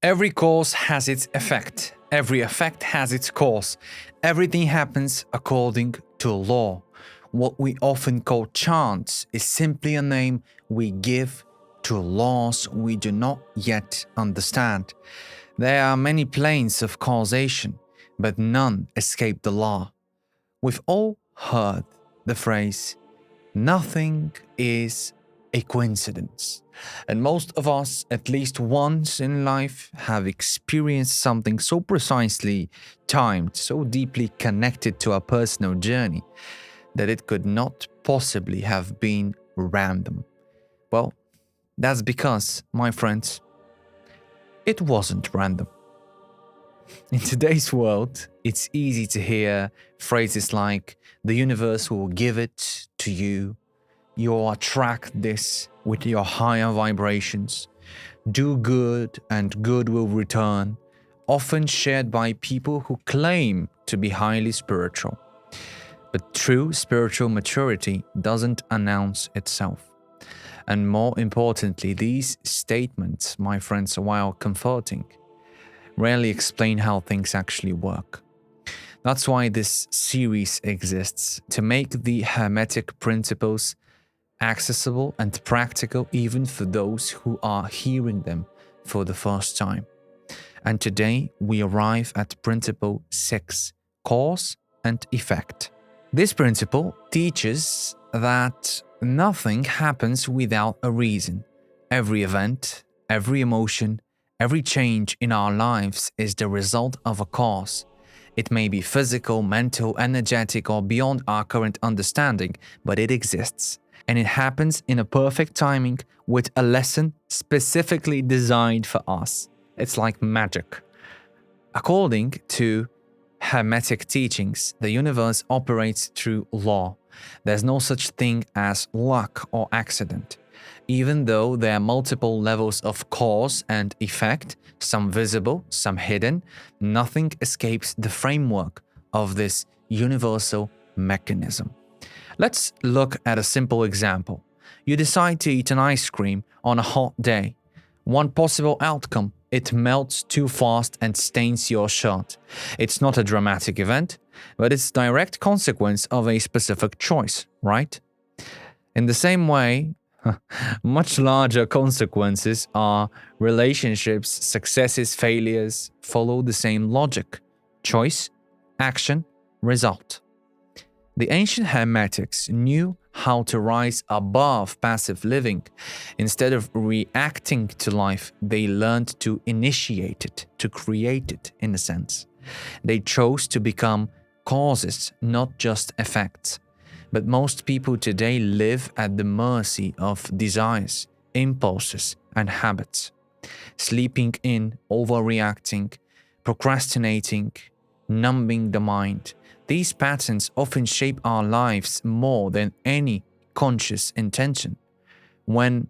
Every cause has its effect. Every effect has its cause. Everything happens according to law. What we often call chance is simply a name we give to laws we do not yet understand. There are many planes of causation, but none escape the law. We've all heard the phrase, nothing is a coincidence. And most of us, at least once in life, have experienced something so precisely timed, so deeply connected to our personal journey, that it could not possibly have been random. Well, that's because, my friends, it wasn't random. In today's world, it's easy to hear phrases like, the universe will give it to you, you'll attract this with your higher vibrations, do good and good will return, often shared by people who claim to be highly spiritual. But true spiritual maturity doesn't announce itself. And more importantly, these statements, my friends, while comforting, rarely explain how things actually work. That's why this series exists, to make the Hermetic principles accessible and practical even for those who are hearing them for the first time. And today we arrive at Principle 6, Cause and Effect. This principle teaches that nothing happens without a reason. Every event, every emotion, every change in our lives is the result of a cause. It may be physical, mental, energetic, or beyond our current understanding, but it exists. And it happens in a perfect timing with a lesson specifically designed for us. It's like magic. According to Hermetic teachings, the universe operates through law. There's no such thing as luck or accident. Even though there are multiple levels of cause and effect, some visible, some hidden, nothing escapes the framework of this universal mechanism. Let's look at a simple example. You decide to eat an ice cream on a hot day. One possible outcome, it melts too fast and stains your shirt. It's not a dramatic event, but it's a direct consequence of a specific choice, right? In the same way, much larger consequences are relationships, successes, failures, follow the same logic. Choice, action, result. The ancient Hermetics knew how to rise above passive living. Instead of reacting to life, they learned to initiate it, to create it, in a sense. They chose to become causes, not just effects. But most people today live at the mercy of desires, impulses, and habits. Sleeping in, overreacting, procrastinating, numbing the mind. These patterns often shape our lives more than any conscious intention. When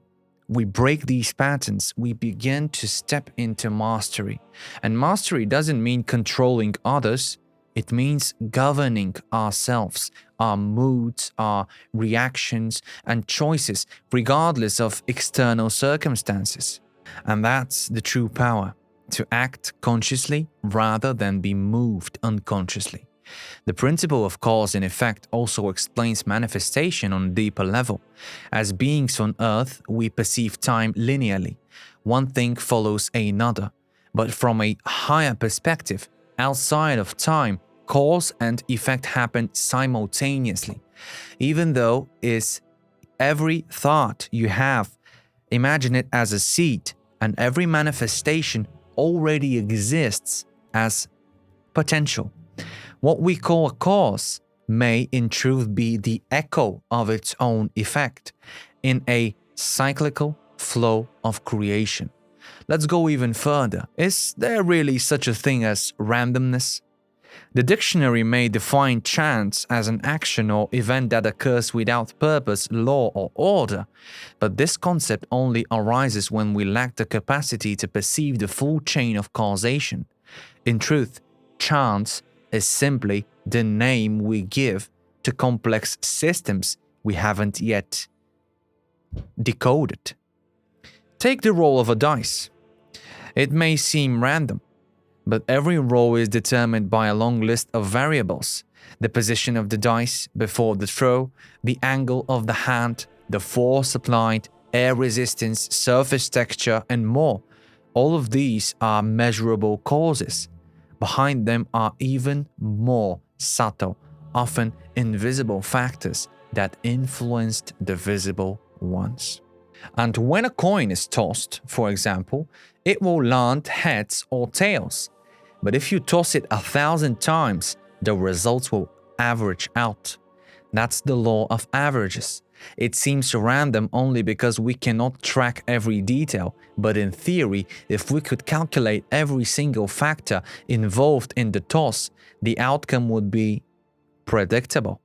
we break these patterns, we begin to step into mastery. And mastery doesn't mean controlling others. It means governing ourselves, our moods, our reactions, and choices, regardless of external circumstances. And that's the true power, to act consciously rather than be moved unconsciously. The principle of cause and effect also explains manifestation on a deeper level. As beings on Earth, we perceive time linearly. One thing follows another. But from a higher perspective, outside of time, cause and effect happen simultaneously. Even though is every thought you have, imagine it as a seed, and every manifestation already exists as potential. What we call a cause may in truth be the echo of its own effect in a cyclical flow of creation. Let's go even further. Is there really such a thing as randomness? The dictionary may define chance as an action or event that occurs without purpose, law, or order, but this concept only arises when we lack the capacity to perceive the full chain of causation. In truth, chance is simply the name we give to complex systems we haven't yet decoded. Take the roll of a dice. It may seem random, but every roll is determined by a long list of variables: the position of the dice before the throw, the angle of the hand, the force applied, air resistance, surface texture, and more. All of these are measurable causes. Behind them are even more subtle, often invisible factors that influenced the visible ones. And when a coin is tossed, for example, it will land heads or tails. But if you toss it 1,000 times, the results will average out. That's the law of averages. It seems random only because we cannot track every detail, but in theory, if we could calculate every single factor involved in the toss, the outcome would be predictable.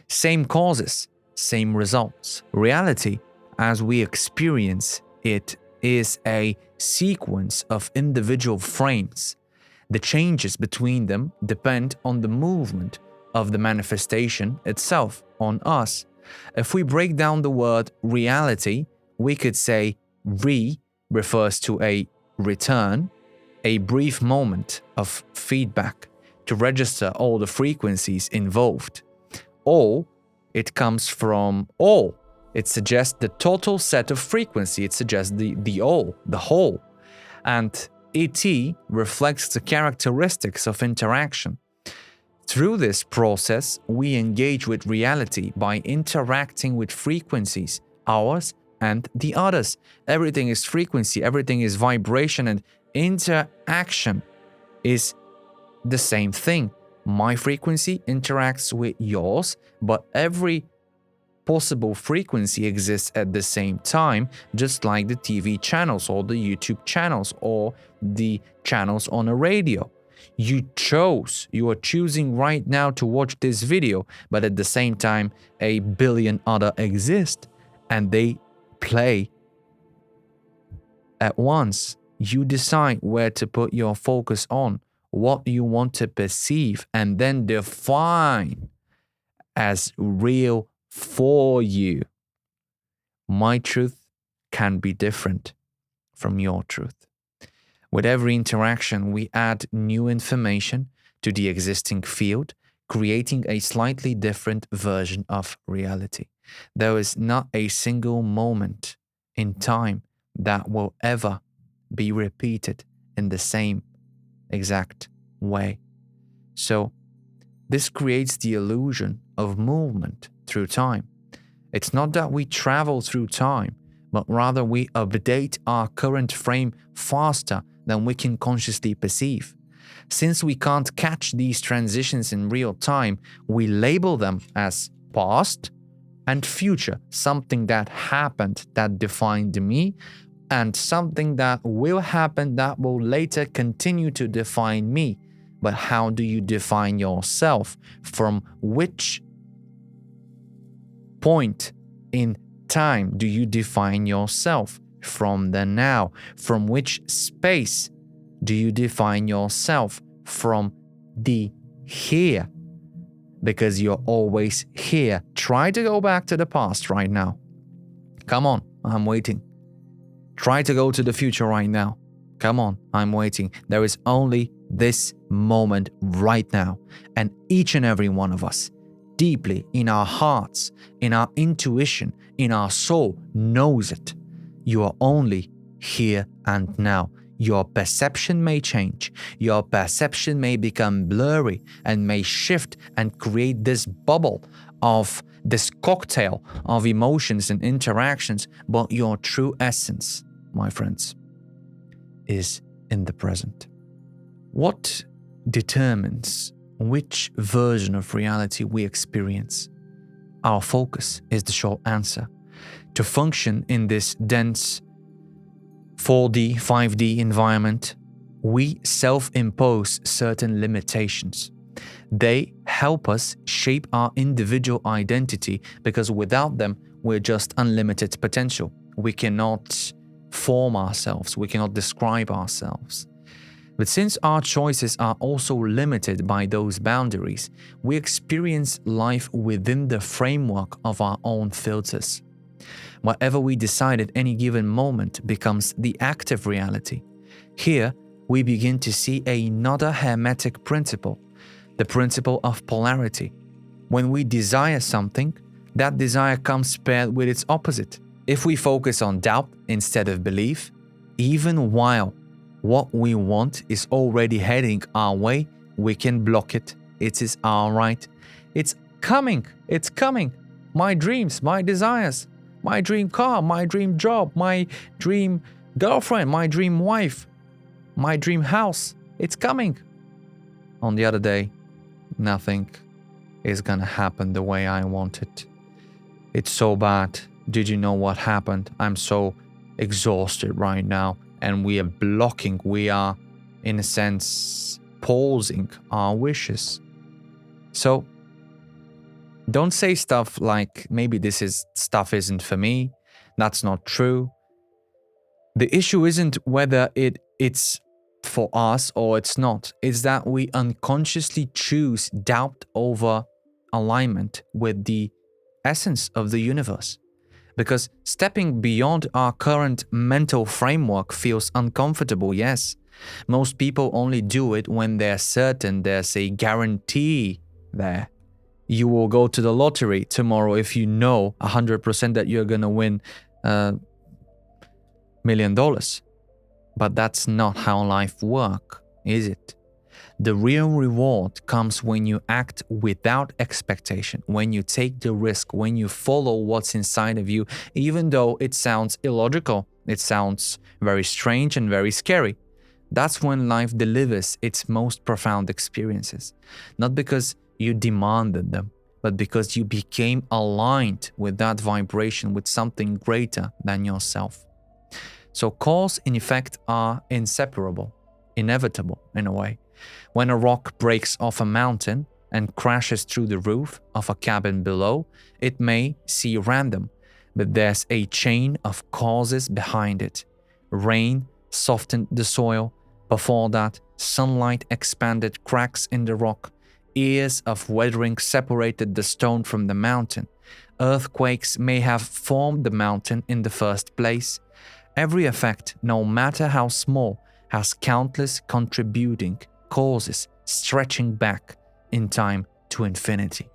Same causes, same results. Reality, as we experience it, is a sequence of individual frames. The changes between them depend on the movement of the manifestation itself on us. If we break down the word reality, we could say re refers to a return, a brief moment of feedback to register all the frequencies involved. All, it comes from all. It suggests the total set of frequency. It suggests the all, the whole. And ET reflects the characteristics of interaction. Through this process, we engage with reality by interacting with frequencies, ours and the others. Everything is frequency, everything is vibration, and interaction is the same thing. My frequency interacts with yours, but every possible frequency exists at the same time, just like the TV channels or the YouTube channels or the channels on a radio. You are choosing right now to watch this video, but at the same time, a billion other exist and they play at once. You decide where to put your focus on, what you want to perceive, and then define as real for you. My truth can be different from your truth. With every interaction, we add new information to the existing field, creating a slightly different version of reality. There is not a single moment in time that will ever be repeated in the same exact way. So, this creates the illusion of movement through time. It's not that we travel through time, but rather we update our current frame faster than we can consciously perceive. Since we can't catch these transitions in real time, we label them as past and future, something that happened that defined me, and something that will happen that will later continue to define me. But how do you define yourself? From which point in time do you define yourself? From the now. From which space do you define yourself? From the here. Because you're always here. Try to go back to the past right now. Come on, I'm waiting. Try to go to the future right now. Come on, I'm waiting. There is only this moment right now. And each and every one of us, deeply in our hearts, in our intuition, in our soul, knows it. You are only here and now. Your perception may change. Your perception may become blurry and may shift and create this bubble of this cocktail of emotions and interactions. But your true essence, my friends, is in the present. What determines which version of reality we experience? Our focus is the short answer. To function in this dense 4D, 5D environment, we self-impose certain limitations. They help us shape our individual identity because without them, we're just unlimited potential. We cannot form ourselves. We cannot describe ourselves. But since our choices are also limited by those boundaries, we experience life within the framework of our own filters. Whatever we decide at any given moment becomes the active reality. Here, we begin to see another Hermetic principle, the principle of polarity. When we desire something, that desire comes paired with its opposite. If we focus on doubt instead of belief, even while what we want is already heading our way, we can block it. It is our right. It's coming. It's coming. My dreams, my desires, my dream car, my dream job, my dream girlfriend, my dream wife, my dream house. It's coming. On the other day, nothing is gonna happen the way I want it. It's so bad. Did you know what happened? I'm so exhausted right now, and we are blocking, we are, in a sense, pausing our wishes. So, don't say stuff like, maybe stuff isn't for me. That's not true. The issue isn't whether it's for us or it's not. It's that we unconsciously choose doubt over alignment with the essence of the universe. Because stepping beyond our current mental framework feels uncomfortable, yes. Most people only do it when they're certain there's a guarantee there. You will go to the lottery tomorrow if you know 100% that you're going to win $1 million. But that's not how life works, is it? The real reward comes when you act without expectation, when you take the risk, when you follow what's inside of you, even though it sounds illogical, it sounds very strange and very scary. That's when life delivers its most profound experiences. Not because you demanded them, but because you became aligned with that vibration, with something greater than yourself. So cause and effect are inseparable, inevitable in a way. When a rock breaks off a mountain and crashes through the roof of a cabin below, it may seem random, but there's a chain of causes behind it. Rain softened the soil. Before that, sunlight expanded cracks in the rock. Years of weathering separated the stone from the mountain. Earthquakes may have formed the mountain in the first place. Every effect, no matter how small, has countless contributing causes stretching back in time to infinity.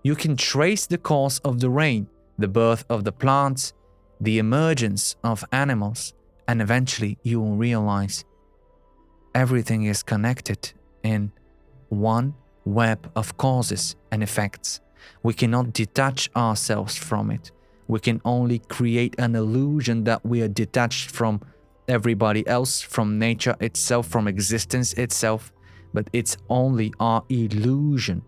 You can trace the cause of the rain, the birth of the plants, the emergence of animals, and eventually you will realize everything is connected in one web of causes and effects. We cannot detach ourselves from it. We can only create an illusion that we are detached from everybody else, from nature itself, from existence itself, but it's only our illusion,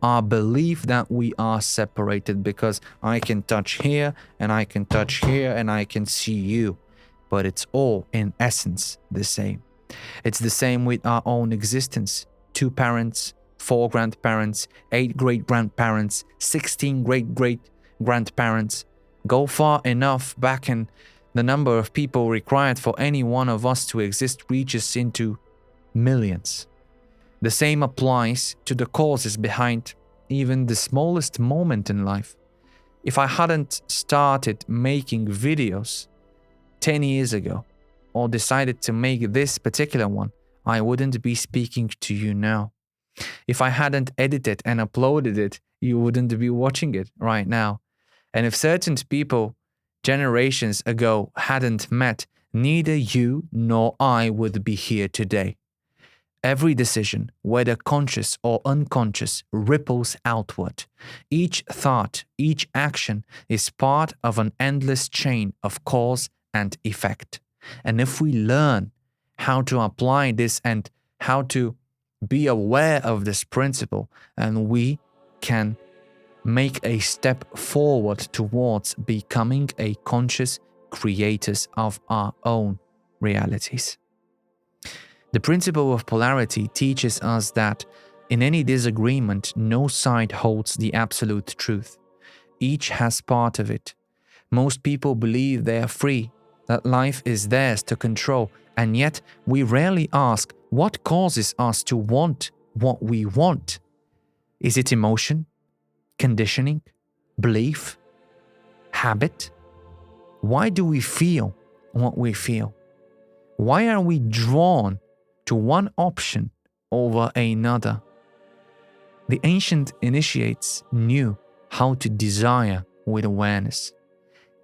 our belief that we are separated because I can touch here and I can touch here and I can see you, but it's all in essence the same. It's the same with our own existence. 2 parents, 4 grandparents, 8 great-grandparents, 16 great-great-grandparents. Go far enough back and the number of people required for any one of us to exist reaches into millions. The same applies to the causes behind even the smallest moment in life. If I hadn't started making videos 10 years ago, or decided to make this particular one, I wouldn't be speaking to you now. If I hadn't edited and uploaded it, you wouldn't be watching it right now. And if certain people generations ago hadn't met, neither you nor I would be here today. Every decision, whether conscious or unconscious, ripples outward. Each thought, each action is part of an endless chain of cause and effect. And if we learn how to apply this and how to be aware of this principle, and we can make a step forward towards becoming a conscious creators of our own realities. The principle of polarity teaches us that in any disagreement, no side holds the absolute truth. Each has part of it. Most people believe they are free, that life is theirs to control, and yet we rarely ask what causes us to want what we want. Is it emotion, conditioning, belief, habit? Why do we feel what we feel? Why are we drawn to one option over another? The ancient initiates knew how to desire with awareness.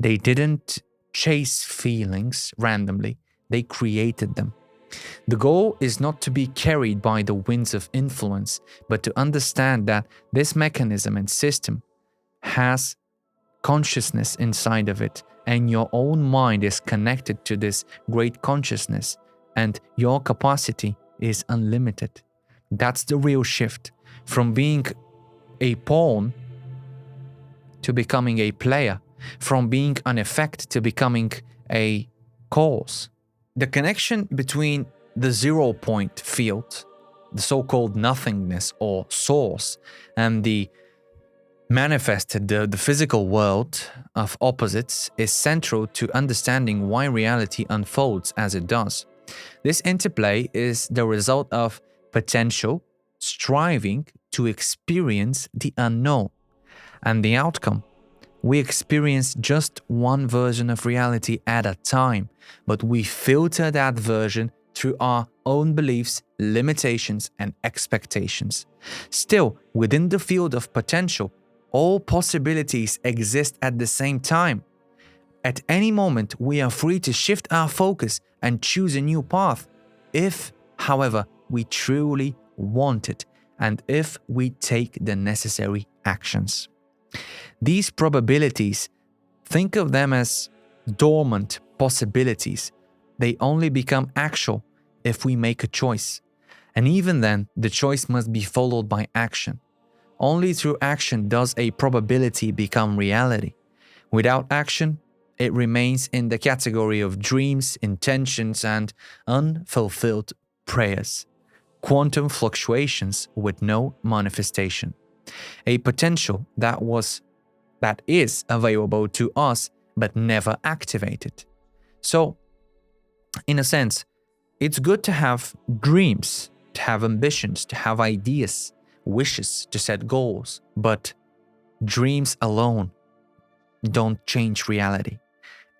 They didn't chase feelings randomly, they created them. The goal is not to be carried by the winds of influence, but to understand that this mechanism and system has consciousness inside of it, and your own mind is connected to this great consciousness, and your capacity is unlimited. That's the real shift from being a pawn to becoming a player, from being an effect to becoming a cause. The connection between the 0 point field, the so-called nothingness or source, and the manifested, the physical world of opposites is central to understanding why reality unfolds as it does. This interplay is the result of potential striving to experience the unknown, and the outcome. We experience just one version of reality at a time, but we filter that version through our own beliefs, limitations, and expectations. Still, within the field of potential, all possibilities exist at the same time. At any moment, we are free to shift our focus and choose a new path, if, however, we truly want it, and if we take the necessary actions. These probabilities, think of them as dormant possibilities. They only become actual if we make a choice. And even then, the choice must be followed by action. Only through action does a probability become reality. Without action, it remains in the category of dreams, intentions, and unfulfilled prayers. Quantum fluctuations with no manifestation. A potential that is available to us but never activated. So, in a sense, it's good to have dreams, to have ambitions, to have ideas, wishes, to set goals, but dreams alone don't change reality.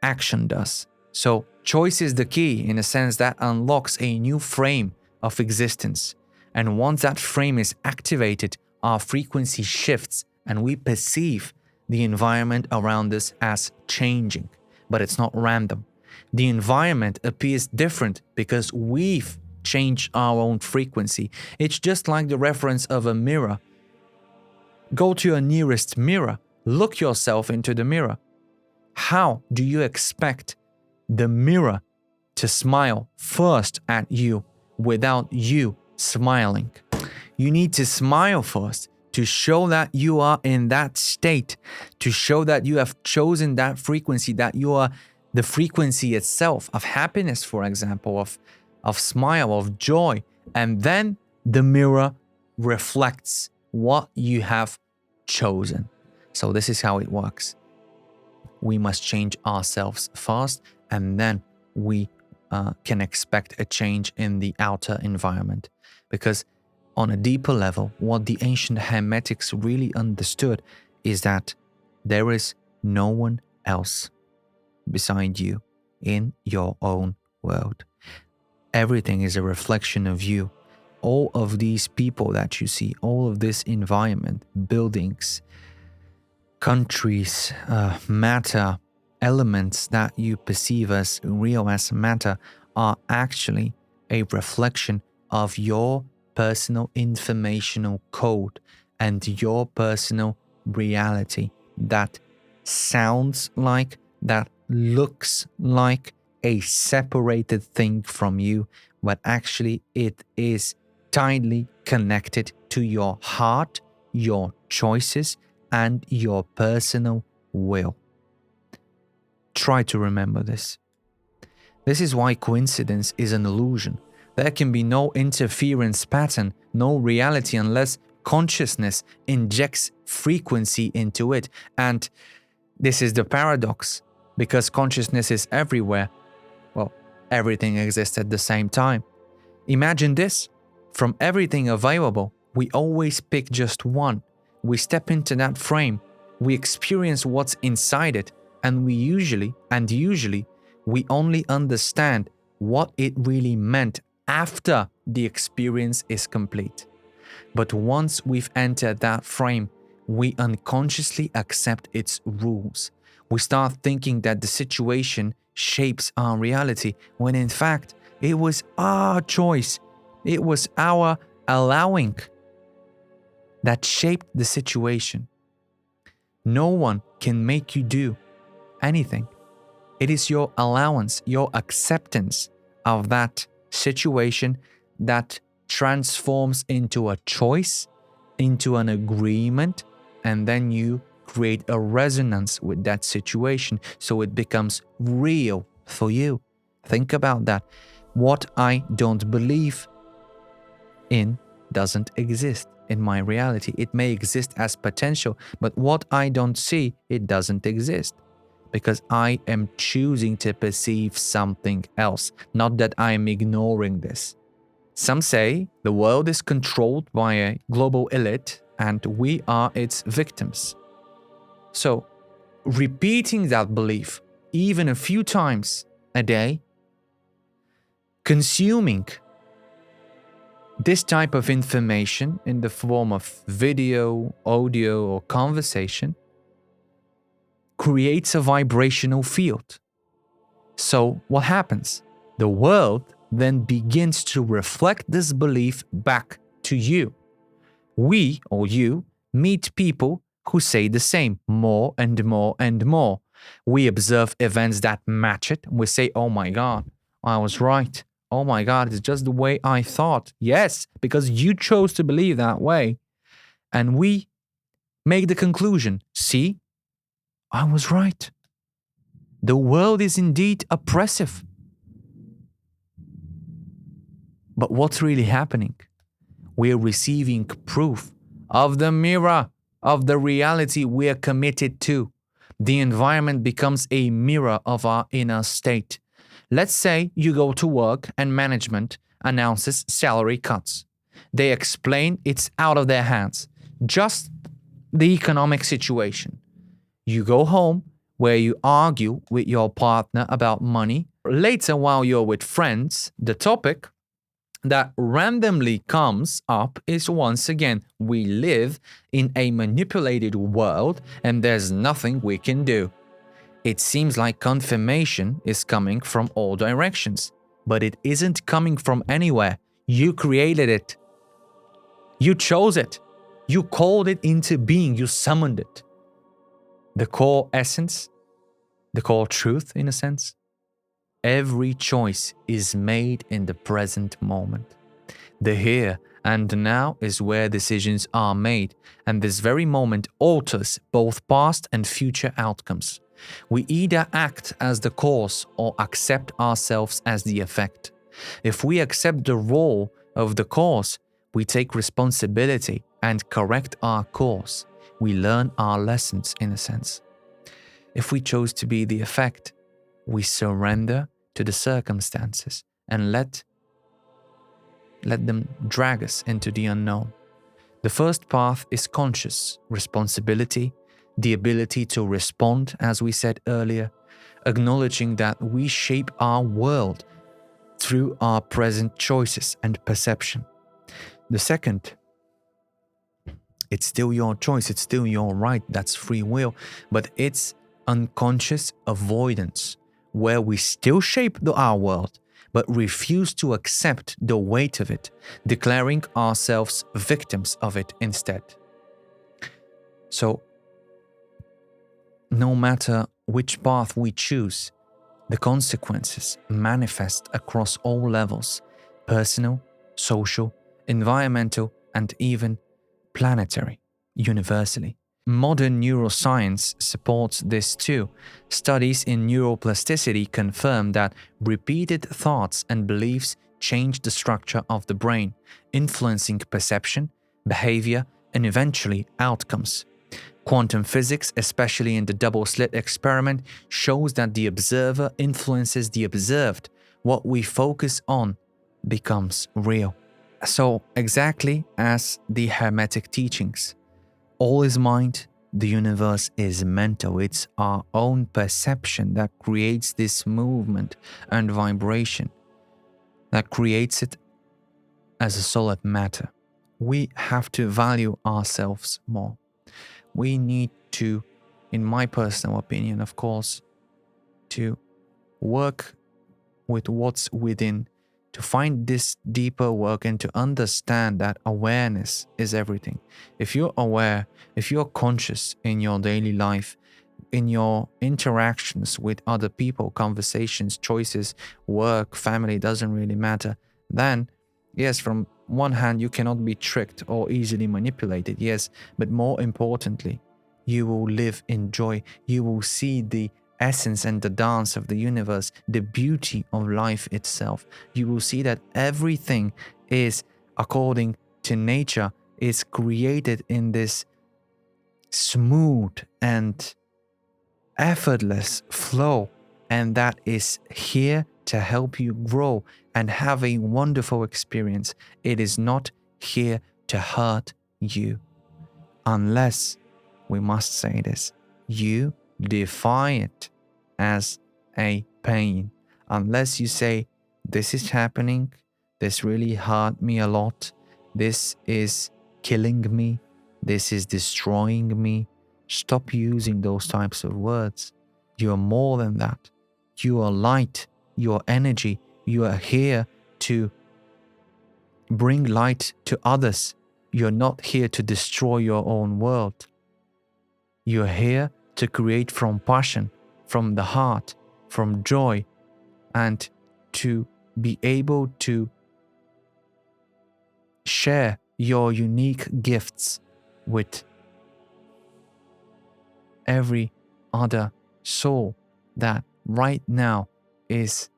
Action does. So, choice is the key in a sense that unlocks a new frame of existence. And once that frame is activated, our frequency shifts and we perceive the environment around us as changing. But it's not random. The environment appears different because we've changed our own frequency. It's just like the reference of a mirror. Go to your nearest mirror. Look yourself into the mirror. How do you expect the mirror to smile first at you without you smiling? You need to smile first to show that you are in that state, to show that you have chosen that frequency, that you are the frequency itself of happiness, for example, of smile, of joy. And then the mirror reflects what you have chosen. So this is how it works. We must change ourselves first, and then we can expect a change in the outer environment. Because on a deeper level, what the ancient Hermetics really understood is that there is no one else beside you in your own world. Everything is a reflection of you. All of these people that you see, all of this environment, buildings, countries, matter, elements that you perceive as real, as matter, are actually a reflection of your personal informational code and your personal reality that sounds like, that looks like a separated thing from you, but actually it is tightly connected to your heart, your choices, and your personal will. Try to remember this. This is why coincidence is an illusion. There can be no interference pattern, no reality unless consciousness injects frequency into it. And this is the paradox. Because consciousness is everywhere, well, everything exists at the same time. Imagine this. From everything available, we always pick just one. We step into that frame. We experience what's inside it. And usually, we only understand what it really meant after the experience is complete. But once we've entered that frame, we unconsciously accept its rules. We start thinking that the situation shapes our reality, when in fact, it was our choice. It was our allowing that shaped the situation. No one can make you do anything. It is your allowance, your acceptance of that situation that transforms into a choice, into an agreement, and then you create a resonance with that situation so it becomes real for you. Think about that. What I don't believe in doesn't exist in my reality. It may exist as potential, but what I don't see, it doesn't exist. Because I am choosing to perceive something else, not that I am ignoring this. Some say the world is controlled by a global elite and we are its victims. So, repeating that belief even a few times a day, consuming this type of information in the form of video, audio, or conversation creates a vibrational field. So, what happens? The world then begins to reflect this belief back to you. We, or you, meet people who say the same more and more and more. We observe events that match it. We say, oh my God, I was right. Oh my God, it's just the way I thought. Yes, because you chose to believe that way. And we make the conclusion, see, I was right. The world is indeed oppressive. But what's really happening? We're receiving proof of the mirror of the reality we're committed to. The environment becomes a mirror of our inner state. Let's say you go to work and management announces salary cuts. They explain it's out of their hands, just the economic situation. You go home where you argue with your partner about money. Later, while you're with friends, the topic that randomly comes up is once again, we live in a manipulated world and there's nothing we can do. It seems like confirmation is coming from all directions, but it isn't coming from anywhere. You created it. You chose it. You called it into being. You summoned it. The core essence, the core truth in a sense, every choice is made in the present moment. The here and now is where decisions are made, and this very moment alters both past and future outcomes. We either act as the cause or accept ourselves as the effect. If we accept the role of the cause, we take responsibility and correct our course. We learn our lessons in a sense. If we chose to be the effect, we surrender to the circumstances and let them drag us into the unknown. The first path is conscious responsibility, the ability to respond, as we said earlier, acknowledging that we shape our world through our present choices and perception. The second, it's still your choice, it's still your right, that's free will, but it's unconscious avoidance, where we still shape our world, but refuse to accept the weight of it, declaring ourselves victims of it instead. So, no matter which path we choose, the consequences manifest across all levels: personal, social, environmental, and even planetary, universally. Modern neuroscience supports this too. Studies in neuroplasticity confirm that repeated thoughts and beliefs change the structure of the brain, influencing perception, behavior, and eventually outcomes. Quantum physics, especially in the double-slit experiment, shows that the observer influences the observed. What we focus on becomes real. So, exactly as the Hermetic teachings, all is mind, the universe is mental. It's our own perception that creates this movement and vibration. that creates it as a solid matter. We have to value ourselves more. We need to, in my personal opinion, of course, to work with what's within, to find this deeper work and to understand that awareness is everything. If you're aware, if you're conscious in your daily life, in your interactions with other people, conversations, choices, work, family, doesn't really matter, then yes, from one hand, you cannot be tricked or easily manipulated, yes, but more importantly, you will live in joy. You will see the essence and the dance of the universe, the beauty of life itself. You will see that everything is according to nature, is created in this smooth and effortless flow, and that is here to help you grow and have a wonderful experience. It is not here to hurt you, unless, we must say this, you define it as a pain. Unless you say, this is happening, this really hurt me a lot, this is killing me, this is destroying me. Stop using those types of words. You are more than that. You are light, you are energy, you are here to bring light to others. You're not here to destroy your own world. You're here to create from passion, from the heart, from joy, and to be able to share your unique gifts with every other soul that right now is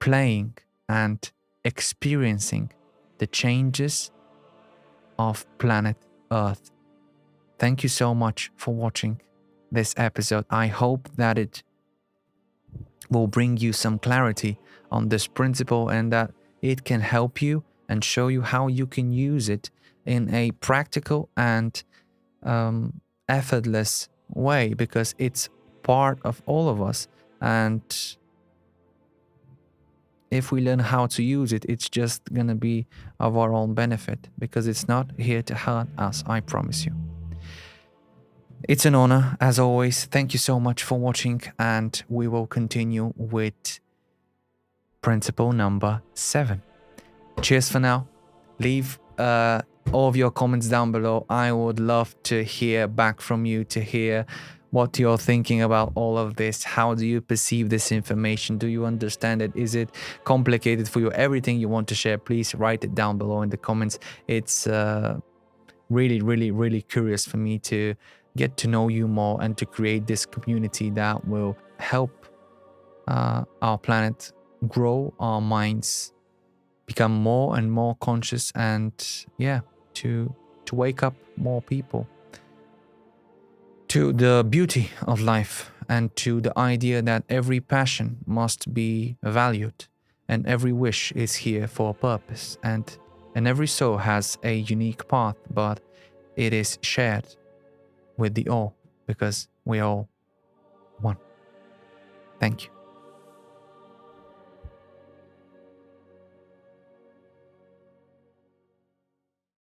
playing and experiencing the changes of planet Earth. Thank you so much for watching this episode. I hope that it will bring you some clarity on this principle and that it can help you and show you how you can use it in a practical and effortless way, because it's part of all of us. And if we learn how to use it, it's just going to be of our own benefit, because it's not here to hurt us, I promise you. It's an honor, as always. Thank you so much for watching, and we will continue with principle number 7. Cheers for now. Leave all of your comments down below. I would love to hear back from you, to hear what you're thinking about all of this. How do you perceive this information? Do you understand it? Is it complicated for you? Everything you want to share, please write it down below in the comments. It's really curious for me to get to know you more and to create this community that will help our planet grow, our minds become more and more conscious, and to wake up more people to the beauty of life and to the idea that every passion must be valued and every wish is here for a purpose, and every soul has a unique path, but it is shared with the all, because we are all one. Thank you.